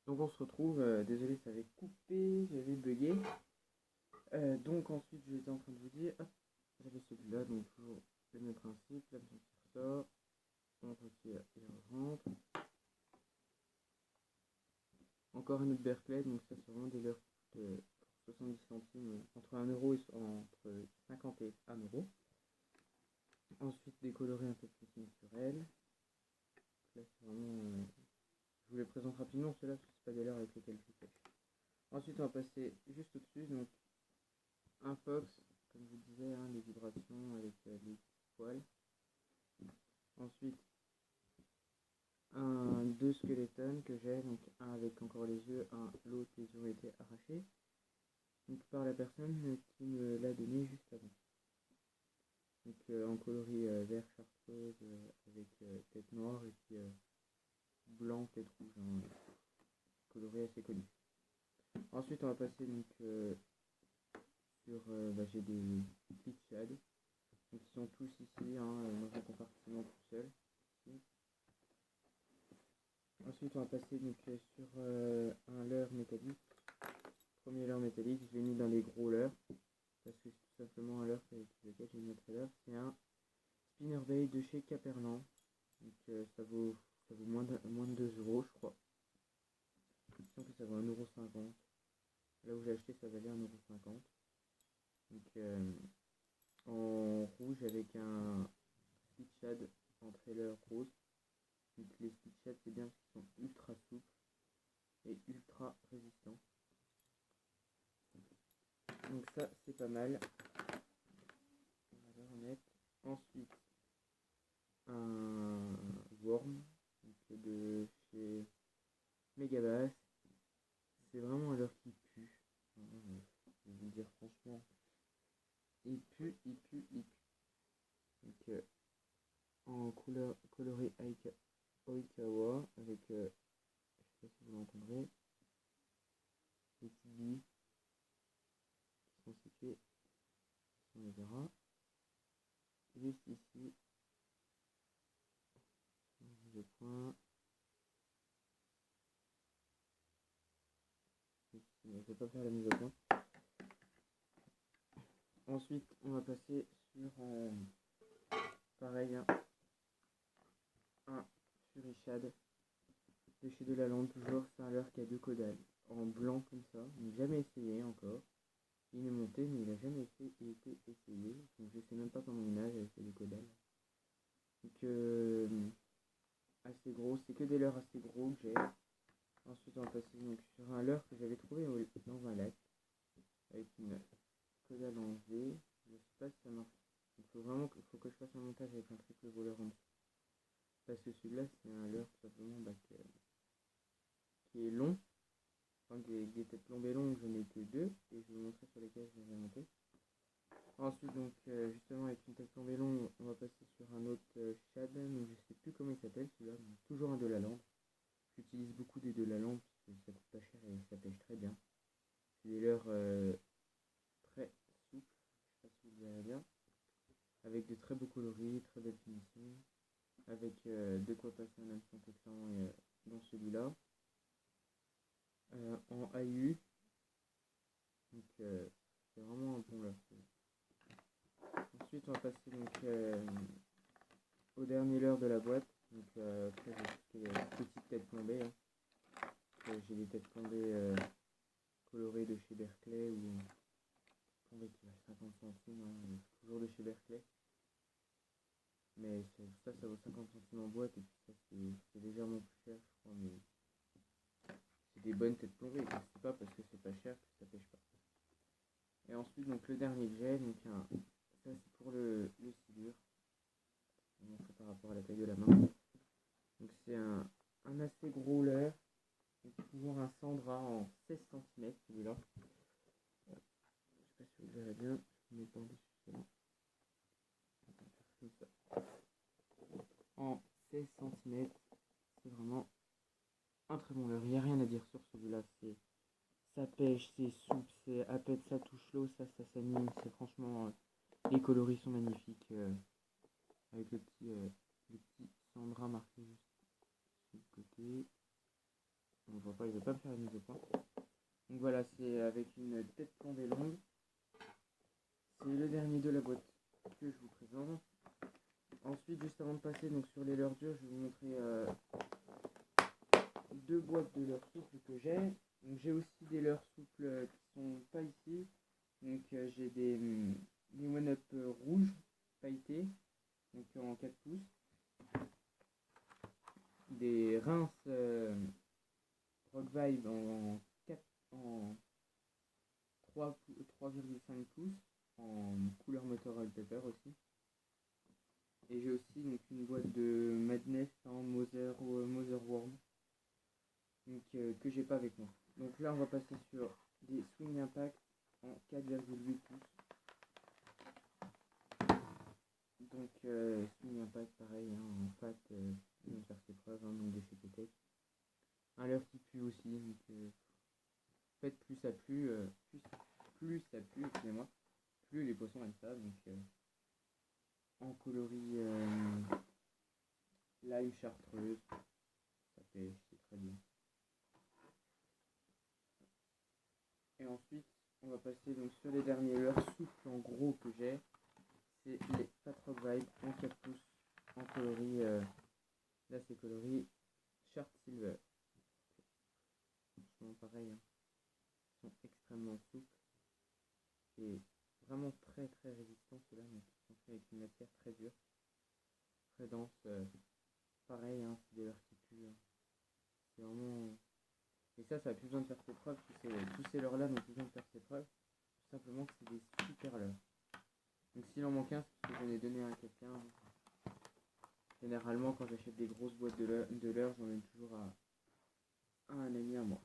Donc on se retrouve, désolé ça avait coupé, j'avais bugué. Donc ensuite j'étais en train de vous dire, hop, j'avais celui-là, donc toujours le même principe, là on tire ça, on retire et on rentre. Encore un autre Berkeley, donc ça c'est vraiment des leurres pour 70 centimes, entre 1 euro et entre 50 et 1 euro. Ensuite des colorés un peu plus naturels. Là c'est vraiment, je vous les présente rapidement ceux-là parce que c'est pas des leurres avec lesquels je pêche. Ensuite on va passer juste au-dessus, donc un fox, comme je vous disais, hein, les vibrations avec les poils. Ensuite, deux skeletons que j'ai, donc un avec encore les yeux, l'autre les yeux ont été arrachés. Donc par la personne qui me l'a donné juste avant. Donc en coloris vert chartreuse avec tête noire et puis blanc, tête rouge, hein, coloris assez connu. Ensuite on va passer donc sur, j'ai des Bleach Shad. Donc ils sont tous ici, hein, dans un compartiment tout seul. Ici. Ensuite on va passer donc sur un leurre métallique. Premier leurre métallique, je l'ai mis dans les gros leurres. Parce que c'est tout simplement un leurre avec lequel j'ai mis notre leurre. C'est un spinnerbait de chez Caperlan. Donc ça vaut moins de 2 euros je crois. Je sens que ça vaut 1,50 €. Là où j'ai acheté ça valait 1,50 €. Donc en rouge avec un Stitch Shad en trailer rose. Donc les Stitch Shad c'est bien parce qu'ils sont ultra souples et ultra résistants. Donc ça c'est pas mal. On va le remettre. Ensuite un worm donc de chez Megabass. C'est vraiment un leurre qui pue. Je vais vous le dire franchement. Il pue. Donc en couleur coloré Oikawa avec je sais pas si vous l'entendrez, les petites billes qui sont situées, on les verra juste ici le point. Je ne vais pas faire la mise au point. Ensuite on va passer sur pareil, hein, un Fury Shad de chez Delalande, toujours. C'est un leurre qui a deux caudales en blanc comme ça. Je n'ai jamais essayé encore. Il est monté mais il n'a jamais été essayé. Donc je sais même pas comment il nage avec les deux caudales. Donc assez gros, c'est que des leurres assez gros que j'ai. Ensuite on va passer donc sur un leurre que j'avais trouvé dans un lac avec une caudale en V. Je sais pas si ça marche. Il faut que je fasse un montage avec un triple voleur en dessous. Parce que celui-là c'est un leurre tout simplement qui est long. Enfin, des têtes plombées longues, je n'ai que deux et je vais vous montrer sur lesquelles je les ai montées. Ensuite donc justement avec une tête plombée longue, on va passer sur un autre Shad, donc je sais plus comment il s'appelle celui-là, toujours un Delalande. J'utilise beaucoup des Delalande parce que ça coûte pas cher et ça pêche très bien. C'est des leurres très souples, je sais pas si vous le verrez bien, avec de très beaux coloris, très belle finition, avec de quoi passer un hameçon texan dans celui-là. En AU, donc c'est vraiment un bon leurre. Ensuite on va passer donc au dernier leurre de la boîte. Donc après j'ai les petites têtes plombées. Hein. J'ai des têtes plombées colorées de chez Berkeley ou plombées qui valent 50 centimes, hein, toujours de chez Berkeley. Mais ça vaut 50 centimes en boîte et puis ça c'est légèrement plus cher je crois, mais c'est des bonnes têtes plombées. C'est pas parce que c'est pas cher que ça pêche pas. Et ensuite donc le dernier que j'ai, donc ça c'est pour le silure. Je vais montrer par rapport à la taille de la main. Donc c'est un assez gros leurre. C'est toujours un Sandra en 16 cm celui-là. Je sais pas si vous le verrez bien. Je mets pas en dessus seulement. Comme ça. En 16 cm. C'est vraiment un très bon leurre. Il n'y a rien à dire sur celui-là. Ça pêche, c'est souple, c'est à peine ça touche l'eau, ça s'anime. C'est franchement. Les coloris sont magnifiques. Avec le petit Sandra marqué juste sur le côté. On vois pas, il veut pas me faire une mise au point. Donc voilà, c'est avec une tête plombée longue. C'est le dernier de la boîte que je vous présente. Ensuite, juste avant de passer donc, sur les leurres dures, je vais vous montrer deux boîtes de leurres souples que j'ai. Donc j'ai aussi des leurres souples qui sont pas ici. Donc j'ai des one-up rouges pailletés, donc en 4 pouces. Des rinces Rock Vibe en 3,5 pouces en couleur motor wallpaper aussi. Et j'ai aussi donc, une boîte de Madness en Mother Worm donc, que j'ai pas avec moi. Donc là on va passer sur des Swing Impact en 4,8 pouces. Donc Swing Impact pareil en fat, ils vont faire ses preuves, donc de chez Tech. Un leurre qui pue aussi, donc en fait plus ça pue, excusez-moi, plus les poissons aiment ça. Donc en coloris lime chartreuse, ça fait c'est très bien. Et ensuite on va passer donc sur les derniers leurres souples en gros que j'ai. C'est les Fat Rock Vibe en 4 pouces en coloris, là c'est coloris Sharp Silver. Franchement pareil, hein. Ils sont extrêmement souples et vraiment très très résistants ceux-là, donc ils sont faits avec une matière très dure, très dense. Pareil, hein, c'est des leurres qui puent, hein. C'est vraiment... Et ça a plus besoin de faire ses preuves, tous ces leurres-là n'ont plus besoin de faire ses preuves, tout simplement que c'est des super leurres. Donc s'il en manque un, c'est parce que j'en ai donné un à quelqu'un. Généralement, quand j'achète des grosses boîtes de leurres, j'en donne toujours à un ami à moi.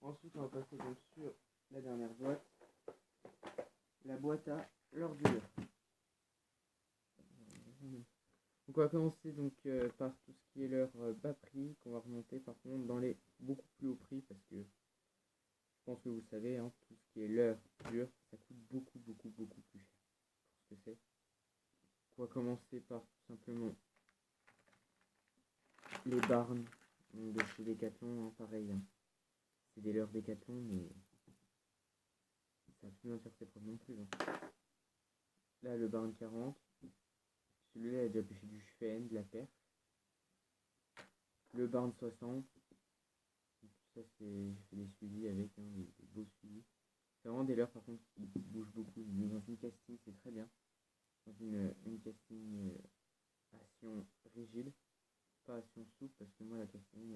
Ensuite, on va passer donc sur la dernière boîte, la boîte à leurres du leurre. Donc on va commencer donc par tout ce qui est leurre bas prix, qu'on va remonter par contre dans les beaucoup plus hauts prix, parce que je pense que vous savez, hein, tout ce qui est leurre dur, ça coûte beaucoup plus cher pour ce que c'est. On va commencer par tout simplement les Barnes de chez Decathlon, hein, pareil, hein. C'est des leurres Decathlon, mais ça a plus besoin de faire ses preuves non plus, hein. Là, le Barn 40, celui-là il a déjà pêché du Schwen, de la perche. Le Barn 60, ça c'est, j'ai fait des suivis avec, hein, des beaux suivis. C'est vraiment des leurres par contre qui bougent beaucoup. Dans une casting c'est très bien. Dans une casting action rigide, pas action souple, parce que moi la casting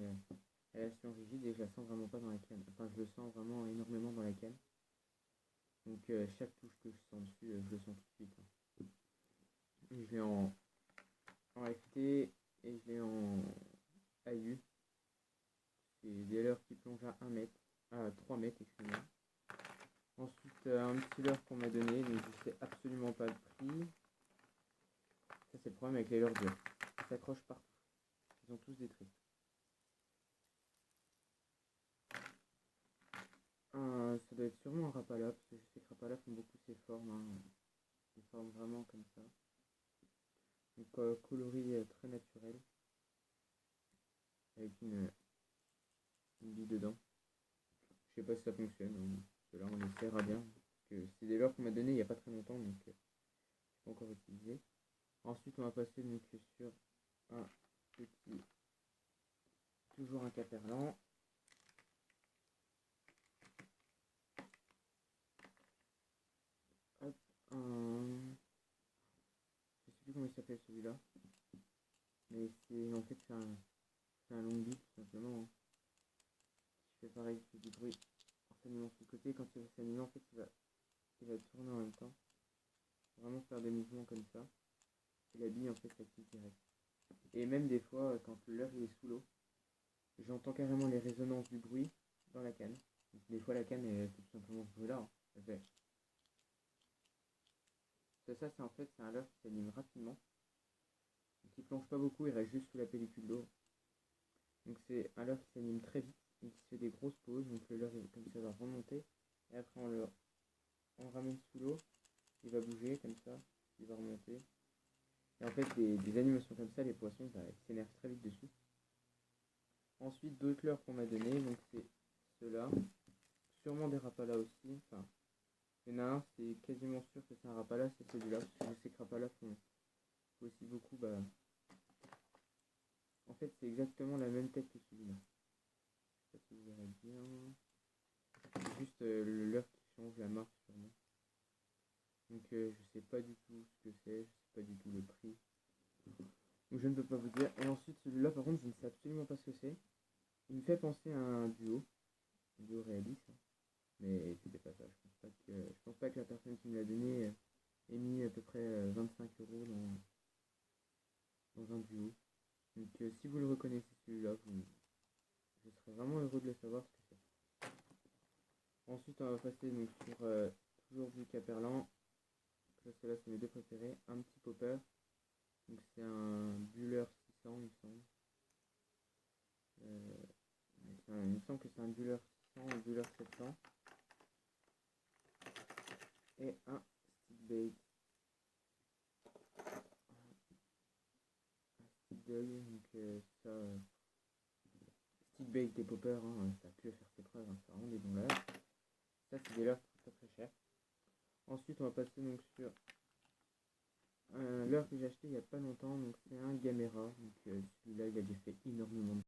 elle est action rigide et je la sens vraiment pas dans la canne. Enfin je le sens vraiment énormément dans la canne. Donc chaque touche que je sens dessus, je le sens tout de suite, hein. Et je l'ai en FT et je l'ai en AU. C'est des leurres qui plongent à 1 mètre, à 3 mètres, excusez-moi. Ensuite, un petit leurre qu'on m'a donné, donc je sais absolument pas le prix. Ça, c'est le problème avec les leurres durs. Ils s'accrochent partout. Ils ont tous des tripes. Ça doit être sûrement un Rapala, parce que je sais que Rapala font beaucoup ces formes, hein. Des formes vraiment comme ça. Donc, coloris très naturel. Avec une bille dedans. Je sais pas si ça fonctionne, hein. Là, on essaiera bien. Parce que c'est des leurres qu'on m'a donné il n'y a pas très longtemps, donc je n'ai pas encore utilisé. Ensuite, on va passer donc sur un petit, toujours un caperlan. Hop, je sais plus comment il s'appelle celui-là, mais c'est en fait c'est un long beat tout simplement, hein. Qui fait pareil, il fait du bruit en s'animant sur le côté. Quand il va s'animer, en fait il va tourner en même temps, vraiment faire des mouvements comme ça. Et la bille en fait s'active direct. Et même des fois, quand le leurre il est sous l'eau, j'entends carrément les résonances du bruit dans la canne. Donc, des fois la canne elle fait tout simplement ce bruit là, hein. Elle fait... Ça c'est en fait c'est un leurre qui s'anime rapidement. Donc il plonge pas beaucoup, il reste juste sous la pellicule d'eau. Donc c'est un leurre qui s'anime très vite et qui se fait des grosses pauses. Donc le leurre comme ça va remonter et après on ramène sous l'eau, il va bouger comme ça, il va remonter. Et en fait des animations comme ça, les poissons ils s'énervent très vite dessus. Ensuite, d'autres leurres qu'on m'a donné, donc c'est ceux-là. Sûrement des Rapala aussi. Enfin, il y en a un, c'est quasiment sûr que c'est un Rapala, c'est celui-là. Parce que je sais que Rapala font aussi beaucoup. Bah, en fait, c'est exactement la même tête que celui-là. Je sais pas si vous verrez bien. C'est juste le leurre qui change la marque sûrement. Donc je sais pas du tout ce que c'est, je sais pas du tout le prix. Donc je ne peux pas vous dire. Et ensuite celui-là par contre je ne sais absolument pas ce que c'est. Il me fait penser à un duo réaliste. Hein. Mais c'était pas ça. Je pense pas que la personne qui me l'a donné ait mis à peu près 25 € dans un duo. Donc si vous le reconnaissez celui-là, je serais vraiment heureux de le savoir ce que c'est. Ensuite on va passer donc sur toujours du Caperlan. Ceux-là c'est mes deux préférés. Un petit popper. Donc c'est un Buller 600 il me semble. Il me semble que c'est un Buller 600 ou Buller 700. Et un stick bait. Un stick bait, donc ça... stick bait et popper, hein, ça a pu faire ses preuves, hein, c'est vraiment des bons leurres. Ça c'est des leurres très très chers. Ensuite on va passer donc sur un leurre que j'ai acheté il n'y a pas longtemps, donc c'est un Gamera. Donc celui-là il a déjà fait énormément de